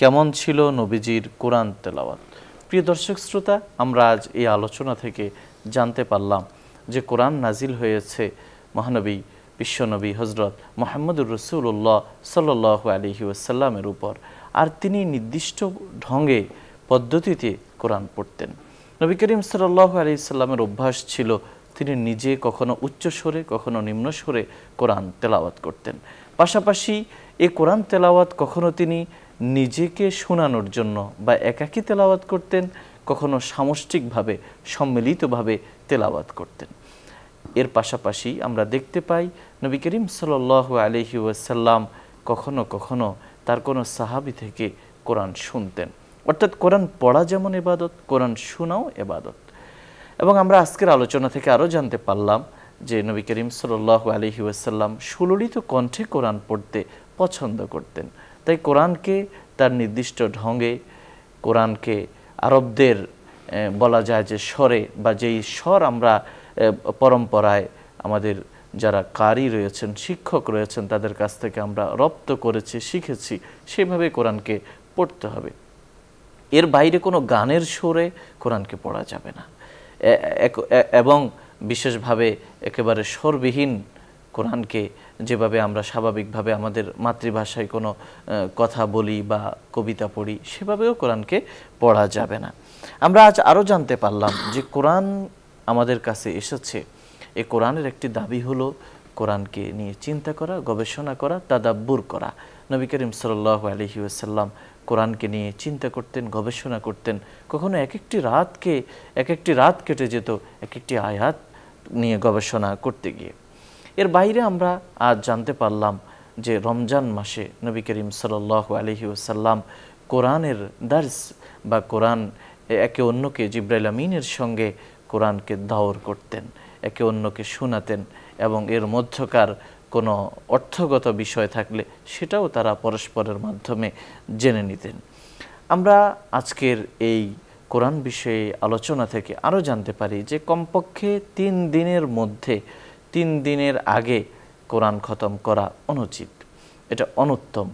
কেমন ছিল নবীজির কোরআন তেলাওয়াত। প্রিয় দর্শক শ্রোতা, আমরা আজ এই আলোচনা থেকে জানতে পারলাম যে কোরআন নাজিল হয়েছে মহানবী বিশ্বনবী হযরত মুহাম্মদুর রাসূলুল্লাহ সাল্লাল্লাহু আলাইহি ওয়াসাল্লামের উপর, আর তিনি নির্দিষ্ট ঢঙ্গে পদ্ধতিতে কোরআন পড়তেন। নবী করিম সাল্লাল্লাহু আলাইহি সাল্লামের অভ্যাস ছিল তিনি নিজে কখনো উচ্চ স্বরে কখনো নিম্ন স্বরে কোরআন তেলাওয়াত করতেন। পাশাপাশি এই কোরআন তেলাওয়াত কখনো তিনি নিজেকে শোনানোর জন্য বা একাকী তেলাওয়াত করতেন, কখনো সামষ্টিকভাবে সম্মিলিতভাবে তেলাওয়াত করতেন। এর পাশাপাশি আমরা দেখতে পাই নবী করিম সাল্লাল্লাহু আলাইহি ওয়াসাল্লাম কখনো কখনো তার কোনো সাহাবী থেকে কোরআন শুনতেন। অর্থাৎ কোরআন পড়া যেমন ইবাদত, কোরআন শোনাও ইবাদত। এবং আমরা আজকের আলোচনা থেকে আরও জানতে পারলাম যে নবী করিম সাল্লাল্লাহু আলাইহি ওয়াসাল্লাম সুললিত কণ্ঠে কোরআন পড়তে পছন্দ করতেন। তাই কোরআনকে তার নির্দিষ্ট ঢঙ্গে, কোরআনকে আরবদের বলা যায় যে স্বরে, বা যেই স্বর আমরা পরম্পরায় আমাদের যারা কারি রয়েছেন, শিক্ষক রয়েছেন, তাদের কাছ থেকে আমরা রপ্ত করেছি, শিখেছি, সেভাবে কোরআনকে পড়তে হবে। এর বাইরে কোনো গানের সুরে কোরআনকে পড়া যাবে না। এবং বিশেষভাবে একেবারে স্বরবিহীন কোরআনকে, যেভাবে আমরা স্বাভাবিকভাবে আমাদের মাতৃভাষায় কোনো কথা বলি বা কবিতা পড়ি, সেভাবেও কোরআনকে পড়া যাবে না। আমরা আজ আরও জানতে পারলাম যে কোরআন আমাদের কাছে এসেছে, এই কোরআনের একটি দাবি হলো কোরআনকে নিয়ে চিন্তা করা, গবেষণা করা, তাদাব্বুর করা। নবী করিম সাল্লাল্লাহু আলাইহি ওয়াসাল্লাম কোরআনকে নিয়ে চিন্তা করতেন, গবেষণা করতেন। কখনো এক একটি রাত কেটে যেত এক একটি আয়াত নিয়ে গবেষণা করতে গিয়ে। এর বাইরে আমরা আজ জানতে পারলাম যে রমজান মাসে নবী করিম সাল্লাল্লাহু আলাইহি ওয়াসাল্লাম কোরআনের দার্স বা কোরআন একে অন্যকে জিবরাইল আমিনের সঙ্গে কোরআনকে দাওর করতেন, একে অন্যকে শোনাতেন, এবং এর মধ্যকার কোনো অর্থগত বিষয় থাকলে সেটাও তারা পরস্পরের মাধ্যমে জেনে নিতেন। আমরা আজকের এই কোরআন বিষয়ে আলোচনা থেকে আরও জানতে পারি যে কমপক্ষে 3 দিনের মধ্যে, 3 দিনের আগে কোরআন খতম করা অনুচিত, এটা অনুত্তম।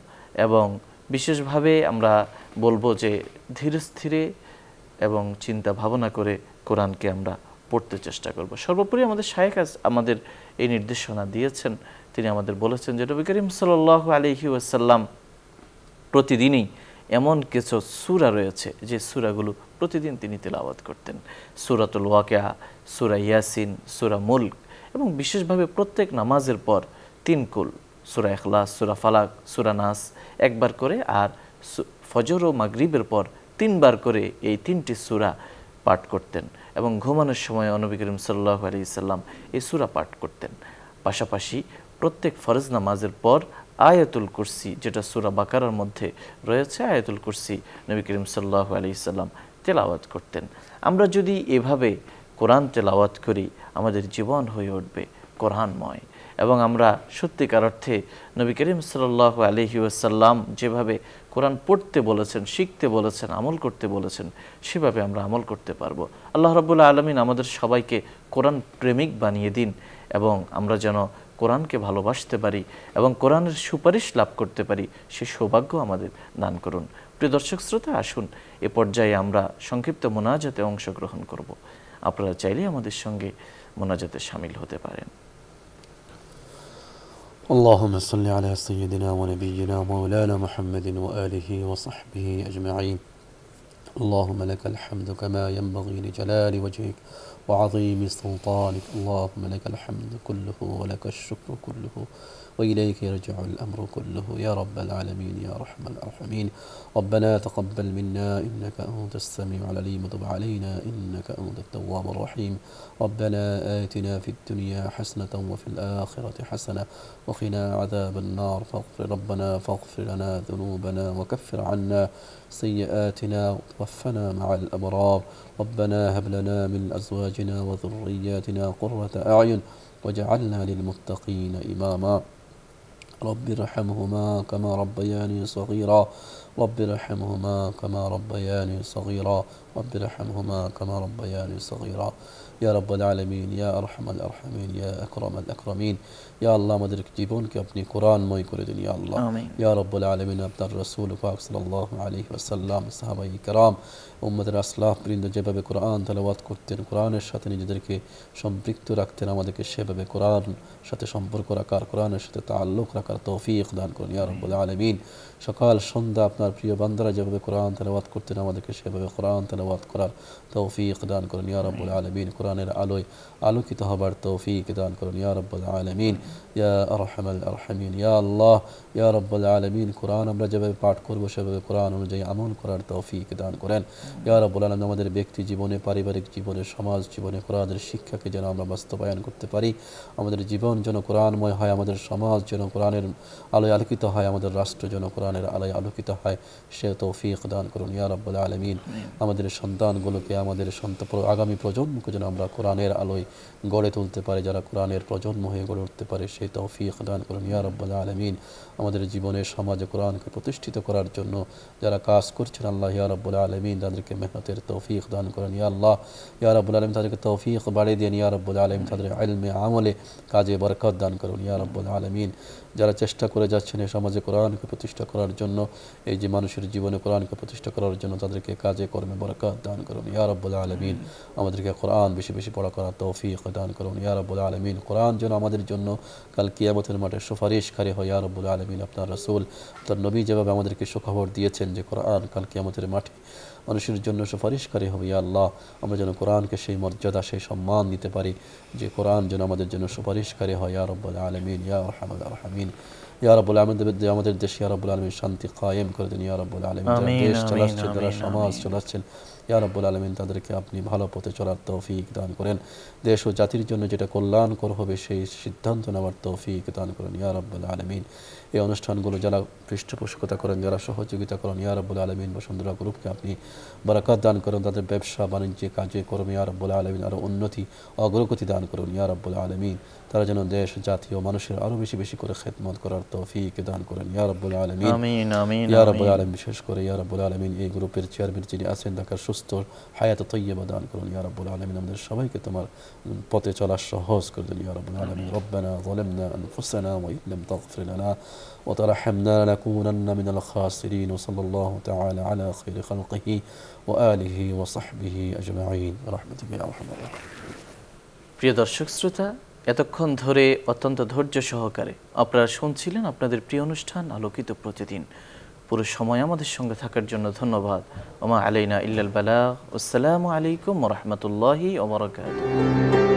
এবং বিশেষভাবে আমরা বলবো যে ধীরে স্থিরে এবং চিন্তা ভাবনা করে কোরআনকে আমরা পড়তে চেষ্টা করব। সর্বোপরি আমাদের শায়েখ আমাদের এই নির্দেশনা দিয়েছেন, তিনি আমাদের বলেছেন যে নবী করিম সাল্লাল্লাহু আলাইহি ওয়াসাল্লাম প্রতিদিনই এমন কিছু সূরা রয়েছে যে সূরাগুলো প্রতিদিন তিনি তেলাওয়াত করতেন। সূরাতুল ওয়াকিয়া, সূরা ইয়াসিন, সূরা মুলক এবং বিশেষভাবে প্রত্যেক নামাজের পর 3 কুল, সূরা ইখলাস, সূরা ফালাক, সূরা নাস একবার করে, আর ফজর ও মাগরিবের পর 3 বার করে এই 3টি সূরা পাঠ করতেন এবং ঘুমানোর সময় নবী করিম সাল্লাল্লাহু আলাইহি সাল্লাম এই সূরা পাঠ করতেন। পাশাপাশি প্রত্যেক ফরজ নামাজের পর আয়াতুল কুরসি, যেটা সূরা বাকারার মধ্যে রয়েছে, আয়াতুল কুরসি নবী করিম সাল্লাল্লাহু আলাইহি সাল্লাম তেলাওয়াত করতেন। আমরা যদি এভাবে কোরআন তেলাওয়াত করি, আমাদের জীবন হয়ে উঠবে কোরআনময় এবং আমরা সত্যিকার অর্থে নবী করিম সাল্লাল্লাহু আলাইহি ওয়াসাল্লাম যেভাবে কোরআন পড়তে বলেছেন, শিখতে বলেছেন, আমল করতে বলেছেন, সেভাবে আমরা আমল করতে পারবো। আল্লাহ রাব্বুল আলামিন আমাদের সবাইকে কোরআন প্রেমিক বানিয়ে দিন এবং আমরা যেন কোরআনকে ভালোবাসতে পারি এবং কোরআনের সুপারিশ লাভ করতে পারি, সে সৌভাগ্য আমাদের দান করুন। প্রিয় দর্শক শ্রোতা, আসুন এ পর্যায়ে আমরা সংক্ষিপ্ত মোনাজাতে অংশগ্রহণ করব। আপনারা চাইলে আমাদের সঙ্গে মোনাজাতে শামিল হতে পারেন। اللهم صل على سيدنا ونبينا مولانا محمد وآله وصحبه أجمعين. اللهم لك الحمد كما ينبغي لجلال وجهك وعظيم سلطانك. اللهم لك الحمد كله ولك الشكر كله وإليك يرجع الأمر كله يا رب العالمين يا أرحم الراحمين. ربنا تقبل منا إنك أنت السميع العليم وتب علينا إنك أنت التواب الرحيم. ربنا آتنا في الدنيا حسنة وفي الآخرة حسنة وقنا عذاب النار. ربنا فاغفر لنا ذنوبنا وكفر عنا سيئاتنا وتوفنا مع الأبرار. ربنا هب لنا من أزواجنا وذرياتنا قرة أعين وجعلنا للمتقين إماما. رب ارحمهما كما ربياني صغيرا. رب ارحمهما كما ربياني صغيرا. رب ارحمهما كما ربياني صغيرا. يا رب العالمين يا أرحم الأرحمين يا أكرم الأكرمين. يا الله আমাদের জীবনকে আপনি কোরআনময় করে দিন ইয়া আল্লাহ। ইয়া রাব্বুল আলামিন, আপনার রাসূল পাক সাল্লাল্লাহু আলাইহি ওয়াসাল্লাম, সাহাবায়ে কেরাম, উম্মতের আসলাফ বৃন্দ যেভাবে কোরআন তেলাওয়াত করতেন, কোরআনের সাথে নিজেদেরকে সম্পৃক্ত রাখতেন, আমাদেরকে সেভাবে কোরআন সাথে সম্পর্ক রাখার, কোরআনের সাথে তাআল্লুক রাখার তৌফিক দান করুন ইয়া রাব্বুল আলামিন। সকাল সন্ধ্যা আপনার প্রিয় বান্দারা যেভাবে কোরআন তেলাওয়াত করতেন, আমাদেরকে সেভাবে কোরআন তেলাওয়াত করার তৌফিক দান করুন ইয়া রাব্বুল আলামিন। কোরআনের আলোয় আলোকিত হবার তৌফিক দান করুন ইয়া রাব্বুল আলামিন ইয়া আরহামাল আরহামিন। ইয়া আল্লাহ ইয়া রাব্বুল আলামিন, কোরআন আমরা যেভাবে পাঠ করব সেভাবে কোরআন অনুযায়ী আমল করার তৌফিক দান করেন ইয়া রাব্বুল আলামিন। আমাদের ব্যক্তি জীবনে, পারিবারিক জীবনে, সমাজ জীবনে কোরআনের শিক্ষাকে যেন আমরা বাস্তবায়ন করতে পারি, আমাদের জীবন যেন কোরআনময় হয়, আমাদের সমাজ যেন কোরআনের আলোয় আলোকিত হয়, আমাদের রাষ্ট্র যেন কোরআনের আলোয় আলোকিত হয়, সে তৌফিক দান করুন ইয়া রাব্বুল আলামিন। আমাদের সন্তানগুলোকে, আমাদের আগামী প্রজন্মকে যেন আমরা কোরআনের আলোয় গড়ে তুলতে পারি, যারা কোরআনের প্রজন্ম হয়ে গড়ে উঠতে পারে, সেই তৌফিক দান করুন ইয়া রাব্বুল আলামিন। আমাদের জীবনে, সমাজে কোরআনকে প্রতিষ্ঠিত করার জন্য যারা কাজ করছেন আল্লাহ ইয়া রাব্বুল আলামিন, তাদেরকে মেহনতের তৌফিক দান করেন ইয়া আল্লাহ। ইয়া রাব্বুল আলামিন, তাদেরকে তৌফিক বাড়িয়ে দেন ইয়া রাব্বুল আলামিন, তাদের ইলমে আমলে কাজে বরকত দান করুন ইয়া রাব্বুল আলামিন। যারা চেষ্টা করে যাচ্ছেন এই সমাজে কোরআনকে প্রতিষ্ঠা করার জন্য, এই যে মানুষের জীবনে কোরআনকে প্রতিষ্ঠা করার জন্য, তাদেরকে কাজে কর্মে বরকত দান করুন ইয়া রাব্বুল আলামিন। আমাদেরকে কোরআন বেশি বেশি পড়া করার তৌফিক দান করুন ইয়া রাব্বুল আলামিন। কোরআন যেন আমাদের জন্য কাল কিয়ামতের মাঠে সুপারিশকারী হয় ইয়া রাব্বুল আলামিন। আপনার রাসূল, আপনার নবী যেভাবে আমাদেরকে সুখবর দিয়েছেন যে কোরআন কাল কিয়ামতের মাঠে মানুষের জন্য সুপারিশকারী হবে ইয়া আল্লাহ, আমরা যেন কোরআনকে সেই মর্যাদা, সেই সম্মান দিতে পারি যে কোরআন যেন আমাদের জন্য সুপারিশকারী হয় ইয়া রাব্বুল আলামিন ইয়া আরহামাল আরহামিন। ইয়া রাব্বুল আলামিন, আমাদের দেশে ইয়া রাব্বুল আলামিন শান্তি কায়েম করে দিন ইয়া রাব্বুল আলামিন। যারা দেশ চালাচ্ছেন, যারা সমাজ চালাচ্ছেন ইয়া রাব্বুল আলামিন, তাদেরকে আপনি ভালো পথে চলার তৌফিক দান করেন। দেশ ও জাতির জন্য যেটা কল্যাণকর হবে সেই সিদ্ধান্ত নেওয়ার তৌফিক দান করেন ইয়া রাব্বুল আলামিন। এই অনুষ্ঠানগুলো যারা পৃষ্ঠপোষকতা করেন, যারা সহযোগিতা করেন ইয়া রাব্বুল আলামিন, বসুন্ধরা গ্রুপকে আপনি বরকত দান করেন, তাদের ব্যবসা বাণিজ্যে কাজে কর্মে ইয়া রাব্বুল আলামিন আরও উন্নতি অগ্রগতি দান করুন ইয়া রাব্বুল আলামিন। তারা যেন দেশ, জাতি ও মানুষের আরও বেশি বেশি করে খেদমত করার তৌফিক দান করেন ইয়া রাব্বুল আলামিন ইয়া রাব্বুল আলামিন। বিশেষ করে ইয়া রাব্বুল আলামিন এই গ্রুপের চেয়ারম্যান যিনি আছেন, তাকে সুস্থ সুস্থ হায়াত তৈয়বা দান করুন ইয়া রাব্বুল আলামিন। আমাদের সবাইকে তোমার পথে চলা সহজ করে দিন ইয়া রাব্বুল আলামিন। রব্বানা যালামনা আনফুসানা ওয়া ইন লাম তাগফির লানা ওয়া তারহামনা লানাকুনান্না মিনাল খাসিরিন। ওয়া সাল্লাল্লাহু তাআলা আলা খায়রি খালকিহি ওয়া আলিহি ওয়া সাহবিহি আজমাইন রাহমাতুকা ইয়া আরহামার রাহিমিন। প্রিয় দর্শক শ্রোতা, এতক্ষণ ধরে অত্যন্ত ধৈর্য সহকারে আপনারা শুনছিলেন আপনাদের প্রিয় অনুষ্ঠান আলোকিত প্রতিদিন। পুরো সময় আমাদের সঙ্গে থাকার জন্য ধন্যবাদ। ওমা আলাইনা ইল্লাল বালাগ। আসসালামু আলাইকুম ওয়া রাহমাতুল্লাহি ওয়া বারাকাতুহু।